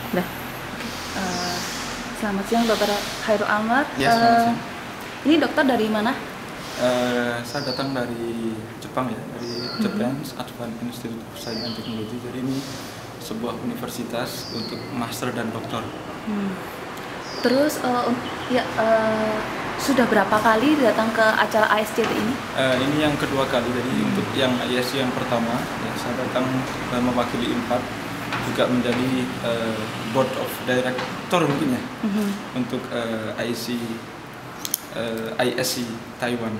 Dah. Eh, Selamat siang Dokter Khairul Anwar. Ya, selamat siang. Ini dokter dari mana? Saya datang dari Jepang ya, dari Japan's Advanced Institute of Science and Technology. Jadi ini sebuah universitas untuk master dan doktor. Terus sudah berapa kali datang ke acara ASCT ini? Ini yang kedua kali. Jadi untuk yang ISC yang pertama, ya, saya datang mewakili IMPAD, juga menjadi board of director mungkin ya, untuk ISC Taiwan.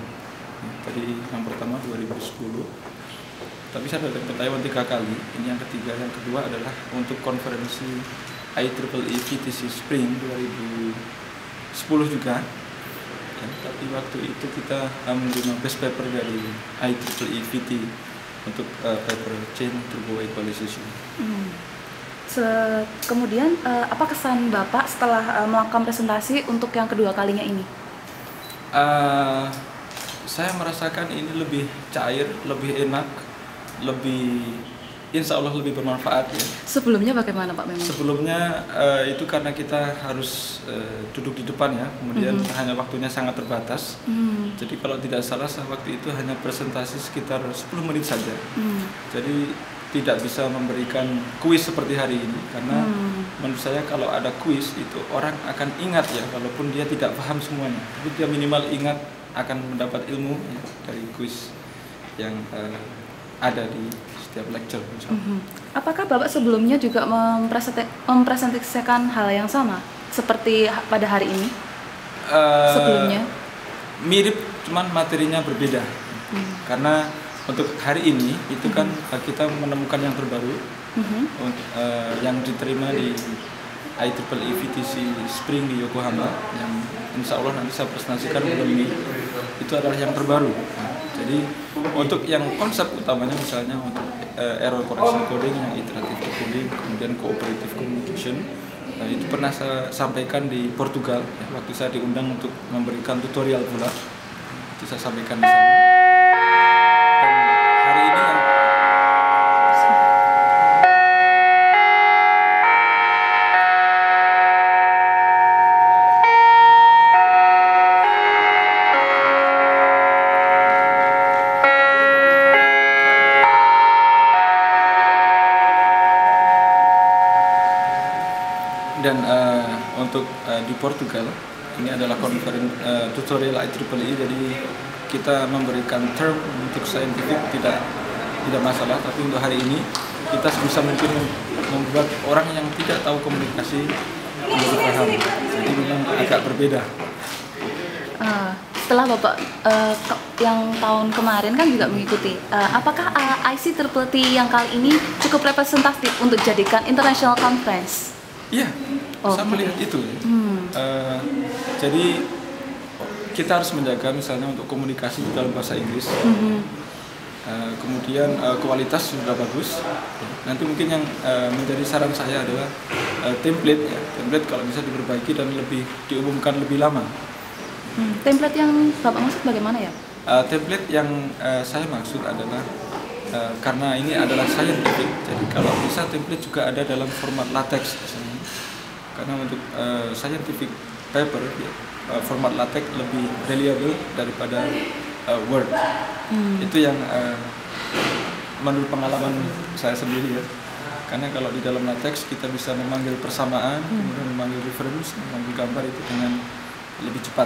Tadi yang pertama 2010, tapi saya datang ke Taiwan 3 kali. Ini yang ketiga. Yang kedua adalah untuk konferensi IEEE VTC Spring 2010 juga. Ya, tapi waktu itu kita menerima best paper dari IEEE VT untuk paper Chain Turbo Equalization. Kemudian apa kesan Bapak setelah melakukan presentasi untuk yang kedua kalinya ini? Saya merasakan ini lebih cair, lebih enak, insya Allah lebih bermanfaat ya. Sebelumnya bagaimana Pak memang? Sebelumnya itu karena kita harus duduk di depan ya, kemudian hanya waktunya sangat terbatas. Jadi kalau tidak salah waktu itu hanya presentasi sekitar 10 menit saja. Jadi tidak bisa memberikan kuis seperti hari ini, karena menurut saya kalau ada kuis itu orang akan ingat ya, walaupun dia tidak paham semuanya, tapi dia minimal ingat akan mendapat ilmu ya, dari kuis yang ada di setiap lecture. Apakah Bapak sebelumnya juga mempresentasikan hal yang sama seperti pada hari ini? Sebelumnya? Mirip, cuman materinya berbeda. Karena untuk hari ini itu kan kita menemukan yang terbaru, yang diterima di IEEE VTC Spring di Yokohama, yang insya Allah nanti saya presentasikan bulan ini. Itu adalah yang terbaru. Jadi untuk yang konsep utamanya misalnya untuk error correction coding, yang iterative coding, kemudian cooperative communication, itu pernah saya sampaikan di Portugal ya, waktu saya diundang untuk memberikan tutorial pula. Itu saya sampaikan di sana. Dan hari ini yang untuk di Portugal ini adalah tutorial IEEE, jadi kita memberikan term untuk scientific tidak masalah, tapi untuk hari ini kita sebisa mungkin membuat orang yang tidak tahu komunikasi menjadi paham, jadi memang agak berbeda. Setelah Bapak yang tahun kemarin kan juga mengikuti, apakah IC30 yang kali ini cukup representatif untuk jadikan international conference? Iya, saya melihat itu. Jadi kita harus menjaga misalnya untuk komunikasi dalam bahasa Inggris. Kemudian kualitas sudah bagus. Nanti mungkin yang menjadi saran saya adalah template ya. Template kalau bisa diperbaiki dan diumumkan lebih lama. Template yang Bapak maksud bagaimana ya? Template yang saya maksud adalah karena ini adalah scientific, jadi kalau bisa template juga ada dalam format latex misalnya. Karena untuk scientific paper ya, format latex lebih reliable daripada Word. Itu yang menurut pengalaman saya sendiri ya. Karena kalau di dalam latex kita bisa memanggil persamaan, kemudian memanggil reference, memanggil gambar itu dengan lebih cepat.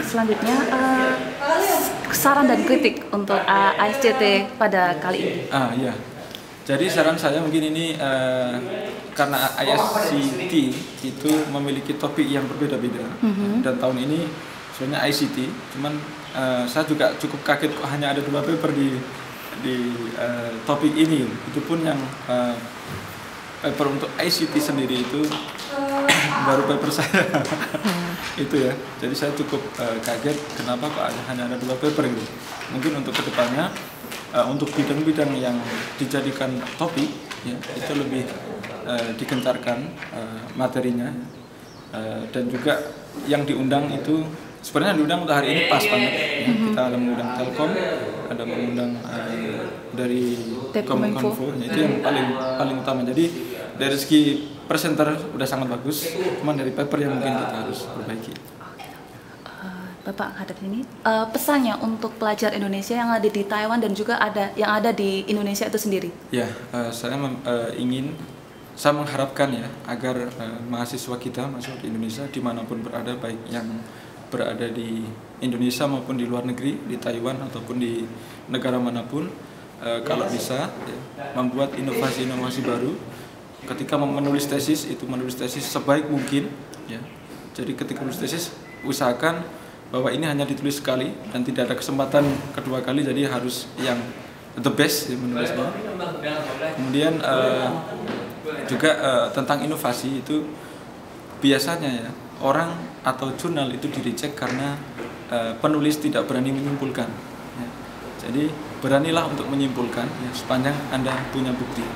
Selanjutnya saran dan kritik untuk ASCT pada kali ini. Iya. Jadi saran saya mungkin ini karena ISCT itu memiliki topik yang berbeda-beda, dan tahun ini sebenarnya ICT, cuman saya juga cukup kaget kok hanya ada 2 paper di topik ini. Itu pun yang paper untuk ICT sendiri itu baru paper saya. Itu ya, jadi saya cukup kaget kenapa kok hanya ada 2 paper gitu. Mungkin untuk kedepannya untuk bidang-bidang yang dijadikan topik ya, itu lebih digencarkan materinya, dan juga yang diundang itu sebenarnya diundang untuk hari ini pas banget. Ya, kita ada mengundang Telkom, ada mengundang dari Kominfo, itu yang paling utama. Jadi dari segi presenter udah sangat bagus, cuman dari paper yang mungkin kita harus perbaiki. Bapak hadap ini pesannya untuk pelajar Indonesia yang ada di Taiwan dan juga yang ada di Indonesia itu sendiri. Ya, saya mengharapkan ya agar mahasiswa kita masuk di Indonesia dimanapun berada, baik yang berada di Indonesia maupun di luar negeri, di Taiwan ataupun di negara manapun, kalau bisa ya, membuat inovasi-inovasi baru. Ketika menulis tesis, itu menulis tesis sebaik mungkin ya. Jadi ketika menulis tesis usahakan bahwa ini hanya ditulis sekali dan tidak ada kesempatan kedua kali, jadi harus yang the best ya, menulisnya. Kemudian juga tentang inovasi itu biasanya ya orang atau jurnal itu di-reject karena penulis tidak berani menyimpulkan ya. Jadi beranilah untuk menyimpulkan ya, sepanjang Anda punya bukti.